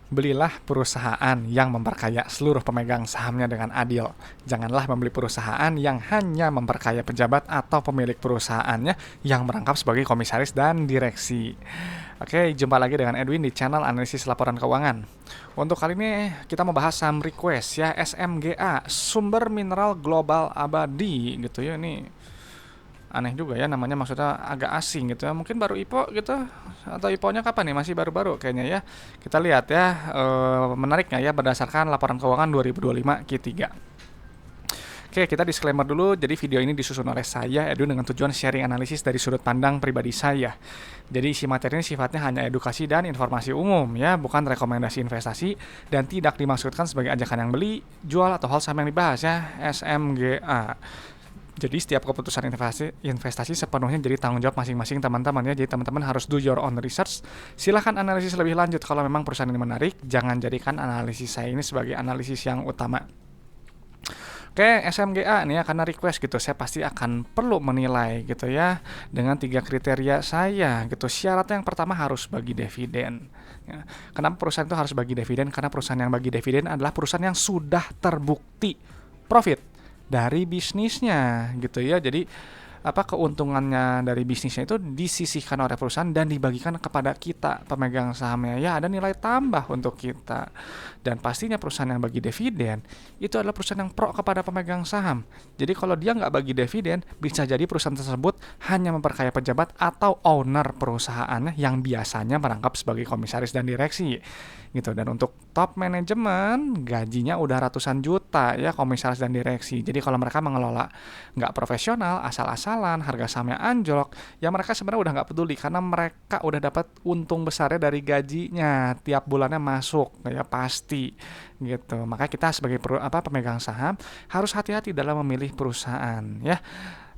Belilah perusahaan yang memperkaya seluruh pemegang sahamnya dengan adil. Janganlah membeli perusahaan yang hanya memperkaya pejabat atau pemilik perusahaannya yang merangkap sebagai komisaris dan direksi. Oke, jumpa lagi dengan Edwin di channel analisis laporan keuangan. Untuk kali ini kita membahas saham request ya, SMGA, sumber mineral global abadi gitu ya. Ini aneh juga ya namanya, maksudnya agak asing gitu ya, mungkin baru IPO gitu, atau IPO-nya kapan nih, masih baru-baru kayaknya ya. Kita lihat ya, menariknya ya berdasarkan laporan keuangan 2025 Q3. Oke, kita disclaimer dulu. Jadi video ini disusun oleh saya, Edwin, dengan tujuan sharing analisis dari sudut pandang pribadi saya. Jadi isi materi ini sifatnya hanya edukasi dan informasi umum ya, bukan rekomendasi investasi dan tidak dimaksudkan sebagai ajakan yang beli, jual atau hal saham yang dibahas ya, SMGA. Jadi setiap keputusan investasi sepenuhnya jadi tanggung jawab masing-masing teman-teman ya. Jadi teman-teman harus do your own research. Silahkan analisis lebih lanjut kalau memang perusahaan ini menarik. Jangan jadikan analisis saya ini sebagai analisis yang utama. Oke, SMGA nih ya, karena request gitu, saya pasti akan perlu menilai gitu ya dengan 3 kriteria saya gitu. Syarat yang pertama harus bagi dividen. Ya. Kenapa perusahaan itu harus bagi dividen? Karena perusahaan yang bagi dividen adalah perusahaan yang sudah terbukti profit dari bisnisnya gitu ya. Jadi keuntungannya dari bisnisnya itu disisihkan oleh perusahaan dan dibagikan kepada kita pemegang sahamnya ya, ada nilai tambah untuk kita. Dan pastinya perusahaan yang bagi dividen itu adalah perusahaan yang pro kepada pemegang saham. Jadi kalau dia nggak bagi dividen, bisa jadi perusahaan tersebut hanya memperkaya pejabat atau owner perusahaannya yang biasanya merangkap sebagai komisaris dan direksi gitu. Dan untuk top manajemen gajinya udah ratusan juta ya, komisaris dan direksi. Jadi kalau mereka mengelola nggak profesional, asal-asalan, harga sahamnya anjlok, ya mereka sebenarnya udah nggak peduli karena mereka udah dapat untung besarnya dari gajinya tiap bulannya masuk ya, pasti gitu. Maka kita sebagai pemegang saham harus hati-hati dalam memilih perusahaan ya.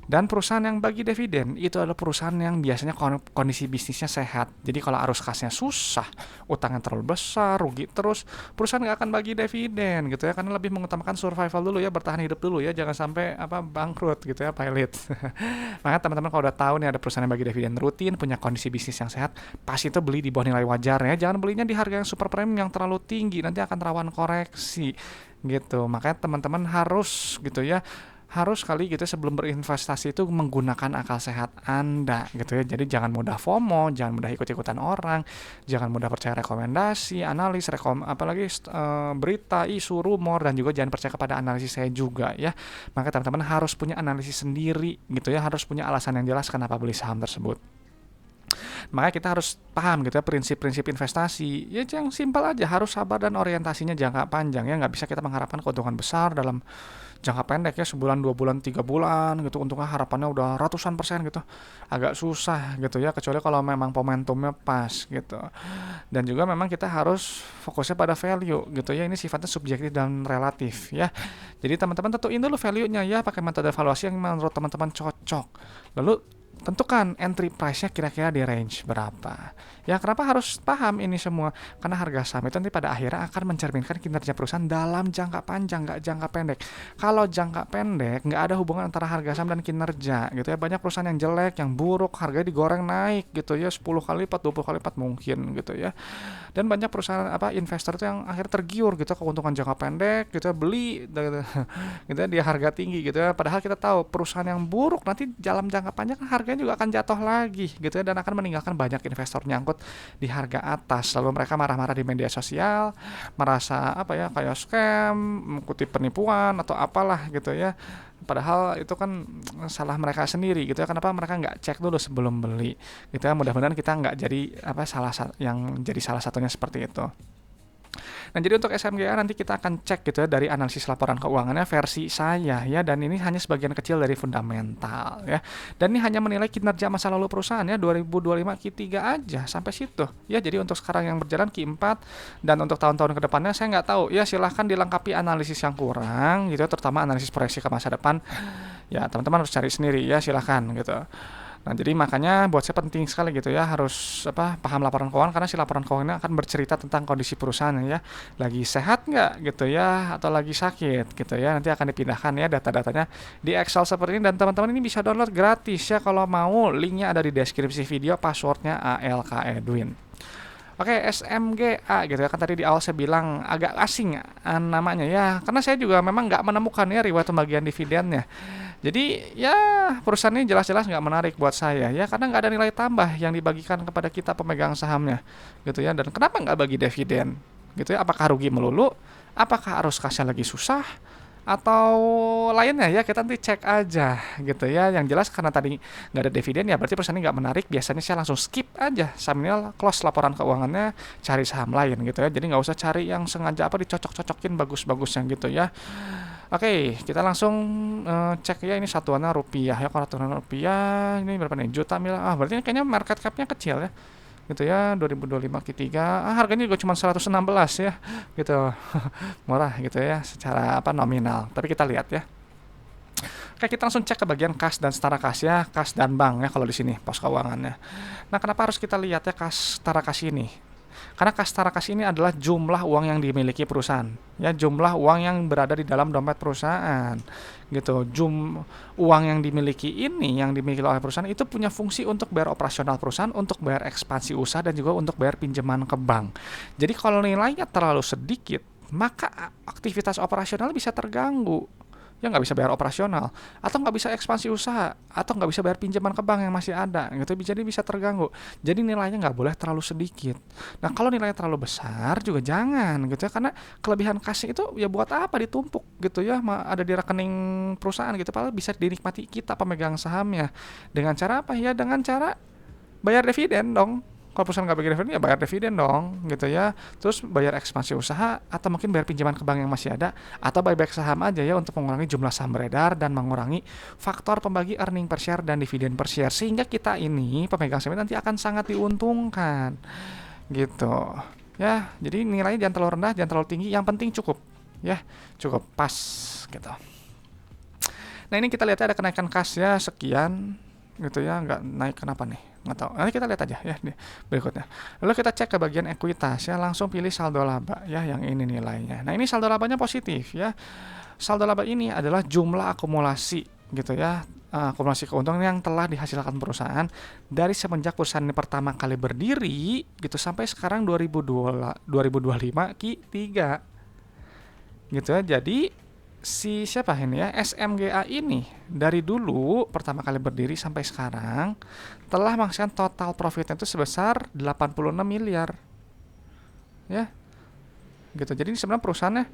Dan perusahaan yang bagi dividen itu adalah perusahaan yang biasanya kondisi bisnisnya sehat. Jadi kalau arus kasnya susah, utangnya terlalu besar, rugi terus, perusahaan nggak akan bagi dividen gitu ya, karena lebih mengutamakan survival dulu ya, bertahan hidup dulu ya, jangan sampai bangkrut gitu ya, pilot. Makanya teman-teman kalau udah tahu nih ada perusahaan yang bagi dividen rutin, punya kondisi bisnis yang sehat, pasti itu beli di bawah nilai wajar ya. Jangan belinya di harga yang super premium yang terlalu tinggi, nanti akan rawan koreksi gitu. Makanya teman-teman harus gitu ya, harus kali gitu sebelum berinvestasi itu menggunakan akal sehat Anda gitu ya. Jadi jangan mudah FOMO, jangan mudah ikut-ikutan orang, jangan mudah percaya rekomendasi, analis, berita, isu, rumor, dan juga jangan percaya kepada analisis saya juga ya. Maka teman-teman harus punya analisis sendiri gitu ya, harus punya alasan yang jelas kenapa beli saham tersebut. Makanya kita harus paham gitu ya prinsip-prinsip investasi. Ya yang simpel aja, harus sabar dan orientasinya jangka panjang ya. Nggak bisa kita mengharapkan keuntungan besar dalam jangka pendek ya, sebulan, 2 bulan, 3 bulan gitu. Untungnya harapannya udah ratusan persen gitu. Agak susah gitu ya, kecuali kalau memang momentumnya pas gitu. Dan juga memang kita harus fokusnya pada value gitu ya. Ini sifatnya subjektif dan relatif ya. Jadi teman-teman tentuin dulu value-nya ya, pakai metode evaluasi yang menurut teman-teman cocok. Lalu tentukan entry price-nya kira-kira di range berapa. Ya, kenapa harus paham ini semua? Karena harga saham itu nanti pada akhirnya akan mencerminkan kinerja perusahaan dalam jangka panjang, nggak jangka pendek. Kalau jangka pendek, nggak ada hubungan antara harga saham dan kinerja gitu ya. Banyak perusahaan yang jelek, yang buruk, harganya digoreng naik gitu ya, 10 kali lipat, 20 kali lipat mungkin gitu ya. Dan banyak perusahaan investor itu yang akhirnya tergiur gitu keuntungan jangka pendek gitu ya, beli gitu ya, di harga tinggi gitu ya. Padahal kita tahu perusahaan yang buruk nanti dalam jangka panjang harganya juga akan jatuh lagi gitu ya, dan akan meninggalkan banyak investor nyangkut di harga atas. Lalu mereka marah-marah di media sosial, merasa kayak scam, mengikuti penipuan atau apalah gitu ya. Padahal itu kan salah mereka sendiri gitu ya. Kenapa mereka nggak cek dulu sebelum beli gitu ya. Mudah-mudahan kita nggak jadi yang jadi salah satunya seperti itu. Nah, jadi untuk SMGA nanti kita akan cek gitu ya dari analisis laporan keuangannya versi saya ya, dan ini hanya sebagian kecil dari fundamental ya. Dan ini hanya menilai kinerja masa lalu perusahaan ya, 2025 Q3 aja sampai situ. Ya, jadi untuk sekarang yang berjalan Q4 dan untuk tahun-tahun ke depannya saya nggak tahu. Ya, silahkan dilengkapi analisis yang kurang gitu ya, terutama analisis proyeksi ke masa depan. Ya, teman-teman harus cari sendiri ya, silahkan gitu. Nah, jadi makanya buat saya penting sekali gitu ya, harus paham laporan keuangan, karena si laporan keuangan akan bercerita tentang kondisi perusahaan ya, lagi sehat nggak gitu ya, atau lagi sakit gitu ya. Nanti akan dipindahkan ya data-datanya di Excel seperti ini, dan teman-teman ini bisa download gratis ya kalau mau. Linknya ada di deskripsi video, passwordnya ALK Edwin. Oke, SMGA gitu ya, kan tadi di awal saya bilang agak asing namanya ya, karena saya juga memang nggak menemukan ya riwayat pembagian dividennya. Jadi ya perusahaan ini jelas-jelas nggak menarik buat saya ya, karena nggak ada nilai tambah yang dibagikan kepada kita pemegang sahamnya gitu ya. Dan kenapa nggak bagi dividen gitu ya? Apakah rugi melulu? Apakah arus kasnya lagi susah? Atau lainnya ya, kita nanti cek aja gitu ya. Yang jelas karena tadi nggak ada dividen ya berarti perusahaan ini nggak menarik. Biasanya saya langsung skip aja sambil close laporan keuangannya, cari saham lain gitu ya. Jadi nggak usah cari yang sengaja dicocok-cocokin bagus-bagusnya gitu ya. Oke, kita langsung cek ya, ini satuannya rupiah ya. Kalau satuan rupiah ini berapa nih? Juta miliar. Berarti ini kayaknya market cap-nya kecil ya. Gitu ya, 2025 Q3. Harganya juga cuma 116 ya. Gitu. Murah gitu ya secara nominal. Tapi kita lihat ya. Oke, kita langsung cek ke bagian kas dan setara kas ya, kas dan bank ya kalau di sini pos keuangannya. Nah, kenapa harus kita lihat ya kas setara kas ini? Karena kas setara kas ini adalah jumlah uang yang dimiliki perusahaan, ya jumlah uang yang berada di dalam dompet perusahaan, gitu. Uang yang dimiliki ini, yang dimiliki oleh perusahaan itu punya fungsi untuk bayar operasional perusahaan, untuk bayar ekspansi usaha dan juga untuk bayar pinjaman ke bank. Jadi kalau nilainya terlalu sedikit, maka aktivitas operasional bisa terganggu. Ya nggak bisa bayar operasional, atau nggak bisa ekspansi usaha, atau nggak bisa bayar pinjaman ke bank yang masih ada, gitu. Jadi bisa terganggu. Jadi nilainya nggak boleh terlalu sedikit. Nah kalau nilainya terlalu besar juga jangan, gitu ya, karena kelebihan kasnya itu ya buat apa ditumpuk, gitu ya, ada di rekening perusahaan gitu, padahal bisa dinikmati kita pemegang sahamnya. Dengan cara apa ya? Dengan cara bayar dividen dong. Kalau perusahaan nggak bagi dividen ya bayar dividen dong gitu ya. Terus bayar ekspansi usaha, atau mungkin bayar pinjaman ke bank yang masih ada, atau buyback saham aja ya untuk mengurangi jumlah saham beredar dan mengurangi faktor pembagi earning per share dan dividen per share, sehingga kita ini pemegang saham nanti akan sangat diuntungkan gitu ya. Jadi nilainya jangan terlalu rendah, jangan terlalu tinggi, yang penting cukup ya, cukup pas gitu. Nah ini kita lihat ada kenaikan kas ya sekian gitu ya, nggak naik kenapa nih, nggak tahu. Nanti kita lihat aja ya di berikutnya. Lalu kita cek ke bagian ekuitas ya, langsung pilih saldo laba ya, yang ini nilainya. Nah ini saldo labanya positif ya. Saldo laba ini adalah jumlah akumulasi gitu ya, akumulasi keuntungan yang telah dihasilkan perusahaan dari semenjak perusahaan ini pertama kali berdiri gitu sampai sekarang 2025 Q3 gitu ya. Jadi siapa ini ya, SMGA ini dari dulu pertama kali berdiri sampai sekarang telah menghasilkan total profitnya itu sebesar 86 miliar ya gitu. Jadi sebenarnya perusahaannya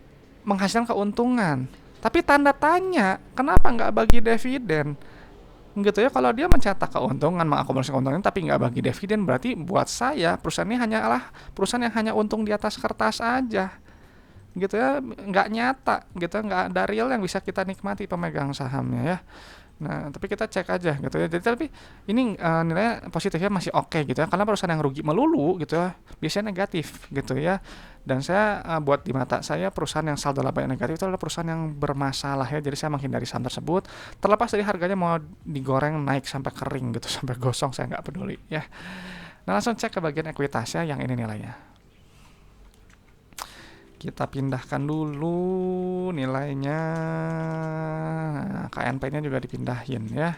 menghasilkan keuntungan, tapi tanda tanya kenapa nggak bagi dividen gitu ya. Kalau dia mencetak keuntungan, mengakumulasi keuntungan tapi nggak bagi dividen, berarti buat saya perusahaan ini hanyalah perusahaan yang hanya untung di atas kertas aja gitu ya, nggak nyata gitu, nggak ada real yang bisa kita nikmati pemegang sahamnya ya. Nah tapi kita cek aja gitu ya. Jadi tapi ini nilainya positifnya masih oke gitu ya, karena perusahaan yang rugi melulu gitu ya biasanya negatif gitu ya. Dan saya buat di mata saya perusahaan yang saldo laba yang negatif itu adalah perusahaan yang bermasalah ya. Jadi saya menghindari saham tersebut, terlepas dari harganya mau digoreng naik sampai kering gitu, sampai gosong, saya nggak peduli ya. Nah langsung cek ke bagian ekuitasnya, yang ini nilainya. Kita pindahkan dulu nilainya. Nah, KNP-nya juga dipindahin ya.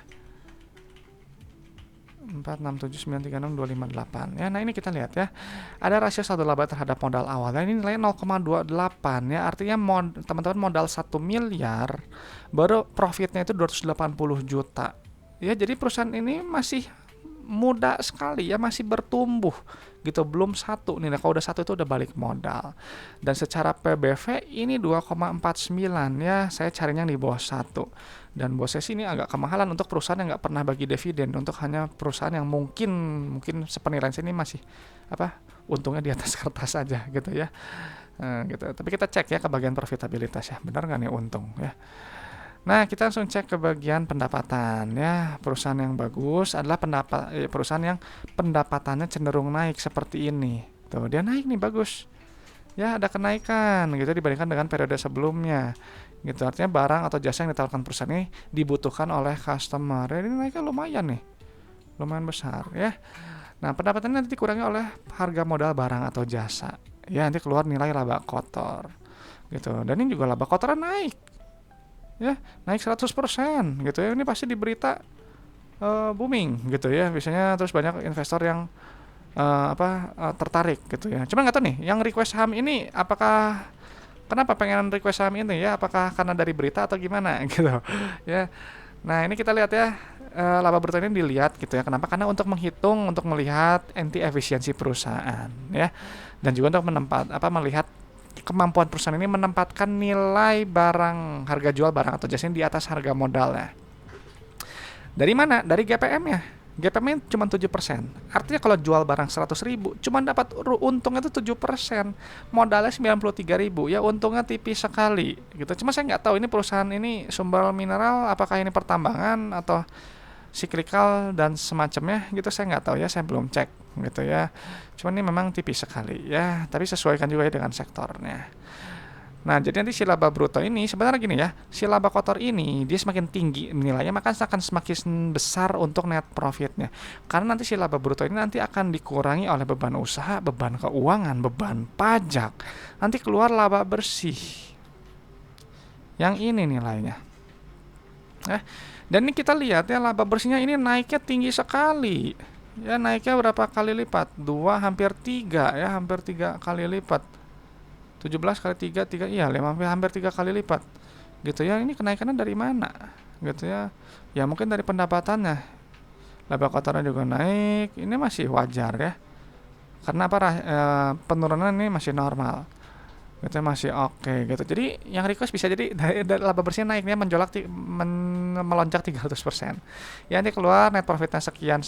467936258 ya. Nah ini kita lihat ya, ada rasio saldo laba terhadap modal awal. Nah ini nilainya 0,28 ya. Artinya teman-teman modal 1 miliar baru profitnya itu 280 juta ya. Jadi perusahaan ini masih muda sekali ya, masih bertumbuh gitu, belum satu nih. Nah, kalau udah satu itu udah balik modal. Dan secara PBV ini 2,49 ya, saya carinya yang di bawah 1. Dan bawah saya ini agak kemahalan untuk perusahaan yang nggak pernah bagi dividen, untuk hanya perusahaan yang mungkin sepenilaian sini masih untungnya di atas kertas aja gitu ya. Gitu. Tapi kita cek ya ke bagian profitabilitas ya, benar nggak nih untung ya. Nah, kita langsung cek ke bagian pendapatan ya. Perusahaan yang bagus adalah perusahaan yang pendapatannya cenderung naik seperti ini. Tuh, dia naik nih, bagus. Ya, ada kenaikan gitu dibandingkan dengan periode sebelumnya. Gitu, artinya barang atau jasa yang ditawarkan perusahaan ini dibutuhkan oleh customer. Ya, ini naiknya lumayan nih. Lumayan besar ya. Nah, pendapatannya nanti dikurangi oleh harga modal barang atau jasa. Ya, nanti keluar nilai laba kotor. Gitu. Dan ini juga laba kotornya naik. Ya, naik 100% gitu ya. Ini pasti di berita booming gitu ya. Biasanya terus banyak investor yang tertarik gitu ya. Cuma nggak tahu nih, yang request saham ini apakah kenapa pengen request saham ini ya? Apakah karena dari berita atau gimana gitu ya? Nah ini kita lihat ya, laba bruto ini dilihat gitu ya. Kenapa? Karena untuk menghitung, untuk melihat anti efisiensi perusahaan ya, dan juga untuk melihat kemampuan perusahaan ini menempatkan nilai barang, harga jual barang atau jasa ini di atas harga modalnya. Dari mana? Dari GPM-nya. GPM-nya cuma 7%. Artinya kalau jual barang 100.000, cuma dapat untungnya itu 7%. Modalnya 93.000. Ya untungnya tipis sekali gitu. Cuma saya nggak tahu ini perusahaan ini sumber mineral, apakah ini pertambangan atau cyclical dan semacamnya gitu, saya nggak tahu ya, saya belum cek gitu ya. Cuman ini memang tipis sekali ya, tapi sesuaikan juga ya dengan sektornya. Nah, jadi nanti si laba bruto ini sebenarnya gini ya, si laba kotor ini dia semakin tinggi nilainya, maka akan semakin besar untuk net profitnya. Karena nanti si laba bruto ini nanti akan dikurangi oleh beban usaha, beban keuangan, beban pajak. Nanti keluar laba bersih. Yang ini nilainya. Dan ini kita lihat ya, laba bersihnya ini naiknya tinggi sekali. Ya, naiknya berapa kali lipat? 2 hampir 3 ya, hampir 3 kali lipat. 17 kali 3, iya, hampir 3 kali lipat gitu ya. Ini kenaikannya dari mana gitu ya? Ya mungkin dari pendapatannya. Laba kotornya juga naik, ini masih wajar ya, karena penurunan ini masih normal gitu, masih oke gitu. Jadi yang request bisa jadi dari laba bersihnya naiknya melonjak 300%. Ya nanti keluar net profitnya sekian,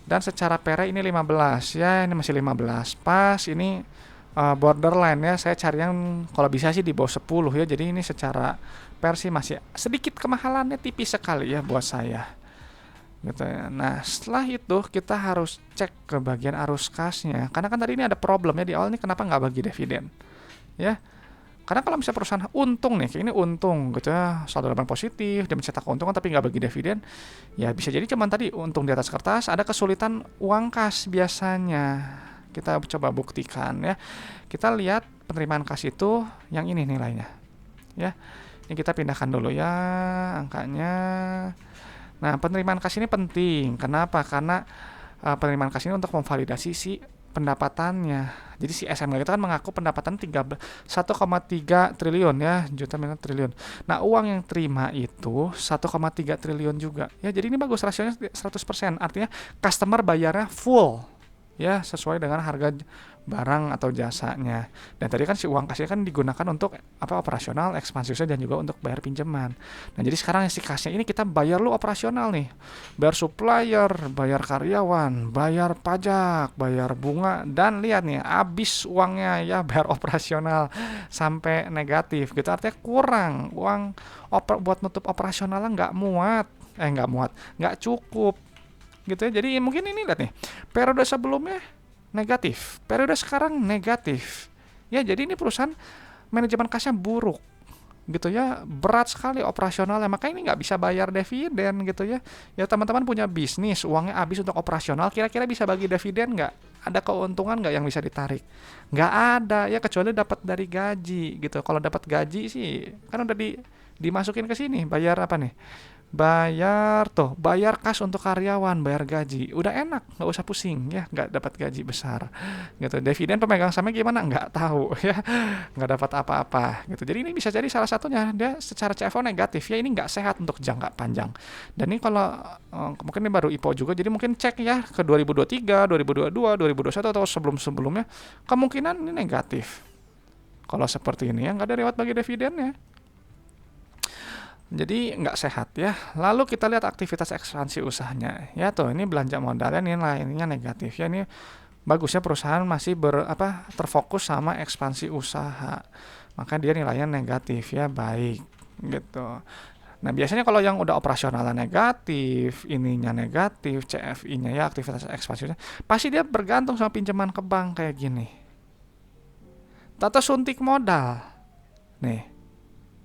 dan secara PER ini 15 ya, ini masih 15 pas. Ini borderline ya, saya cari yang kalau bisa sih di bawah 10 ya. Jadi ini secara versi masih sedikit kemahalannya, tipis sekali ya buat saya gitu ya. Nah setelah itu kita harus cek ke bagian arus kasnya, karena kan tadi ini ada problemnya di awal nih, kenapa nggak bagi dividen ya. Karena kalau misalnya perusahaan untung nih, kayak ini untung gitu ya, saldo depan positif, dia mencetak keuntungan tapi nggak bagi dividen, ya bisa jadi cuman tadi untung di atas kertas, ada kesulitan uang kas biasanya. Kita coba buktikan ya. Kita lihat penerimaan kas itu yang ini nilainya. Ya. Ini kita pindahkan dulu ya angkanya. Nah, penerimaan kas ini penting. Kenapa? Karena penerimaan kas ini untuk memvalidasi si pendapatannya. Jadi si SMG itu kan mengaku pendapatan 1,3 triliun ya, juta miliar triliun. Nah, uang yang terima itu 1,3 triliun juga. Ya, jadi ini bagus, rasionya 100%. Artinya customer bayarnya full. Ya, sesuai dengan harga barang atau jasanya. Dan tadi kan si uang kasnya kan digunakan untuk operasional, ekspansi usaha, dan juga untuk bayar pinjaman. Nah, jadi sekarang si kasnya ini kita bayar lu operasional nih. Bayar supplier, bayar karyawan, bayar pajak, bayar bunga, dan lihat nih habis uangnya ya, bayar operasional sampai negatif gitu. Artinya kurang uang buat nutup operasionalnya, nggak cukup gitu ya. Jadi mungkin ini lihat nih, periode sebelumnya negatif, periode sekarang negatif ya. Jadi ini perusahaan manajemen kasnya buruk gitu ya, berat sekali operasionalnya, maka ini nggak bisa bayar dividen gitu ya. Ya teman-teman punya bisnis, uangnya habis untuk operasional, kira-kira bisa bagi dividen nggak? Ada keuntungan nggak yang bisa ditarik? Nggak ada ya, kecuali dapat dari gaji gitu. Kalau dapat gaji sih kan udah dimasukin ke sini, bayar apa nih? Bayar kas untuk karyawan, bayar gaji, udah enak, nggak usah pusing ya, nggak dapat gaji besar gitu. Dividen pemegang sahamnya gimana, nggak tahu ya, nggak dapat apa-apa gitu. Jadi ini bisa jadi salah satunya, dia secara CFO negatif ya. Ini nggak sehat untuk jangka panjang. Dan ini kalau mungkin ini baru IPO juga, jadi mungkin cek ya ke 2023, 2022, 2021 atau sebelum-sebelumnya, kemungkinan ini negatif kalau seperti ini ya, nggak ada lewat bagi dividennya. Jadi nggak sehat ya. Lalu kita lihat aktivitas ekspansi usahanya. Ya tuh, ini belanja modalnya ini lainnya negatif ya. Ini bagusnya perusahaan masih terfokus sama ekspansi usaha. Maka dia nilainya negatif ya, baik gitu. Nah, biasanya kalau yang udah operasionalnya negatif, ininya negatif, CFI-nya ya, aktivitas ekspansinya, pasti dia bergantung sama pinjaman ke bank kayak gini. Atau suntik modal. Nih.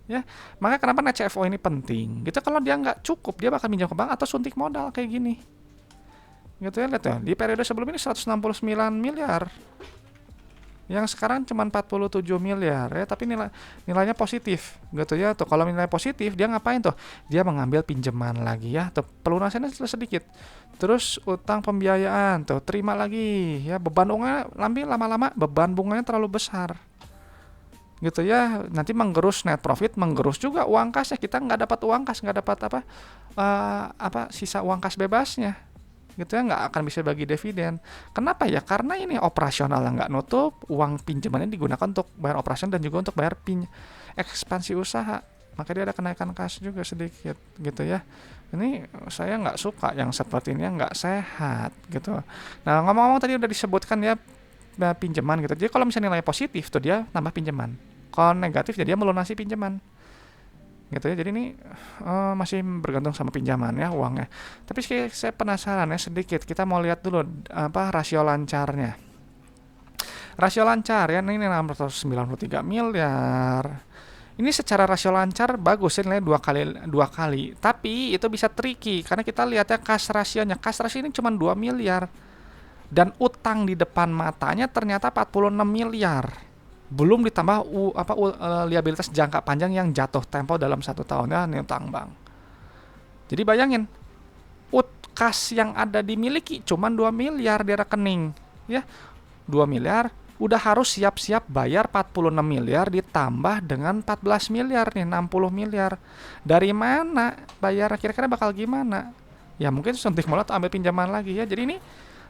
Ya, maka kenapa net CFO ini penting gitu. Kalau dia nggak cukup, dia bakal minjam ke bank atau suntik modal kayak gini gitu ya. Lihat ya, di periode sebelum ini 169 miliar, yang sekarang cuma 47 miliar ya, tapi nilainya positif gitu ya. Tuh kalau nilai positif, dia ngapain tuh? Dia mengambil pinjaman lagi ya, tuh pelunasannya sedikit Terus utang pembiayaan, tuh terima lagi ya, beban bunganya lama-lama beban bunganya terlalu besar gitu ya, nanti menggerus net profit, menggerus juga uang kasnya, kita nggak dapat uang kas, nggak dapat sisa uang kas bebasnya gitu ya, nggak akan bisa bagi dividen. Kenapa ya? Karena ini operasional yang nggak nutup, uang pinjamannya digunakan untuk bayar operasional dan juga untuk bayar ekspansi usaha, maka dia ada kenaikan kas juga sedikit gitu ya. Ini saya nggak suka yang seperti ini, nggak sehat gitu. Nah, ngomong-ngomong tadi udah disebutkan ya, pinjaman gitu. Jadi kalau misalnya nilai positif tuh dia nambah pinjaman. Kalau negatif jadi dia melunasi pinjaman. Gitu ya. Jadi ini masih bergantung sama pinjaman ya uangnya. Tapi saya penasaran ya sedikit. Kita mau lihat dulu rasio lancarnya. Rasio lancar ya, ini 693 miliar. Ini secara rasio lancar bagus ya, nilai dua kali. Tapi itu bisa tricky karena kita lihatnya kas rasionya. Kas rasio ini cuma 2 miliar. Dan utang di depan matanya ternyata 46 miliar. Belum ditambah liabilitas jangka panjang yang jatuh tempo dalam 1 tahun ya, ini utang bank. Jadi bayangin, kas yang ada dimiliki cuma 2 miliar di rekening ya. 2 miliar udah harus siap-siap bayar 46 miliar ditambah dengan 14 miliar nih, 60 miliar. Dari mana bayar, kira-kira bakal gimana? Ya mungkin suntik mulut ambil pinjaman lagi ya. Jadi ini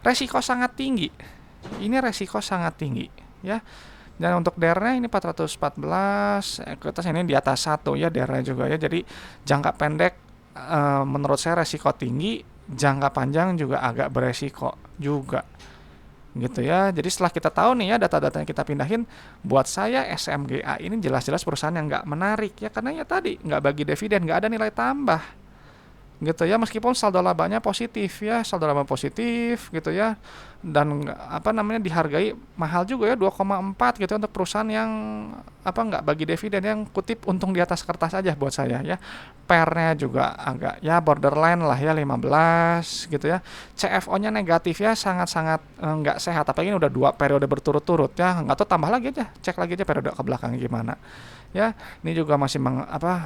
resiko sangat tinggi. Ini resiko sangat tinggi ya. Dan untuk DR-nya ini 414, ekuitas ini di atas 1 ya DR-nya juga ya. Jadi jangka pendek menurut saya resiko tinggi, jangka panjang juga agak beresiko juga. Gitu ya. Jadi setelah kita tahu nih ya data-datanya kita pindahin, buat saya SMGA ini jelas-jelas perusahaan yang nggak menarik ya, karena ya tadi nggak bagi dividen, nggak ada nilai tambah gitu ya, meskipun saldo labanya positif ya, saldo laba positif gitu ya, dan dihargai mahal juga ya 2,4 gitu untuk perusahaan yang nggak bagi dividen, yang kutip untung di atas kertas aja buat saya ya. PER-nya juga agak ya borderline lah ya 15 gitu ya. CFO-nya negatif ya, sangat-sangat nggak sehat, apalagi ini udah 2 periode berturut-turut ya, nggak tahu tambah lagi aja, cek lagi aja periode ke belakang gimana. Ya, ini juga masih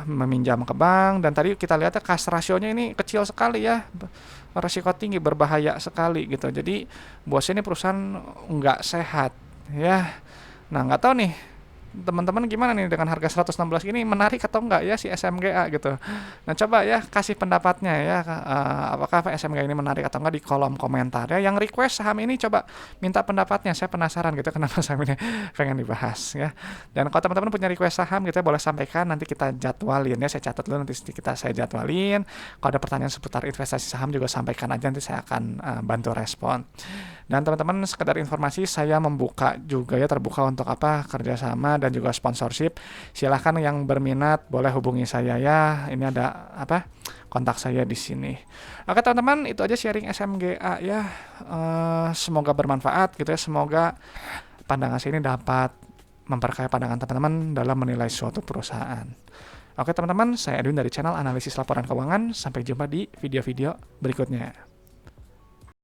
meminjam ke bank, dan tadi kita lihat kas rasionya ini kecil sekali ya, resiko tinggi, berbahaya sekali gitu. Jadi buat saya ini perusahaan nggak sehat ya. Nah, nggak tahu nih teman-teman gimana nih dengan harga 116 ini, menarik atau enggak ya si SMGA gitu. Nah, coba ya kasih pendapatnya ya, apakah SMGA ini menarik atau enggak di kolom komentar ya. Yang request saham ini coba minta pendapatnya, saya penasaran gitu kenapa saham ini pengen dibahas ya. Dan kalau teman-teman punya request saham gitu ya, boleh sampaikan, nanti kita jadwalin ya, saya catat dulu, nanti saya jadwalin. Kalau ada pertanyaan seputar investasi saham juga sampaikan aja, nanti saya akan bantu respon. Dan teman-teman, sekedar informasi, saya membuka juga ya, terbuka untuk kerjasama dan juga sponsorship. Silahkan yang berminat boleh hubungi saya ya. Ini ada kontak saya di sini. Oke teman-teman, itu aja sharing SMGA ya. Semoga bermanfaat gitu ya. Semoga pandangan saya ini dapat memperkaya pandangan teman-teman dalam menilai suatu perusahaan. Oke teman-teman, saya Edwin dari channel Analisis Laporan Keuangan. Sampai jumpa di video-video berikutnya.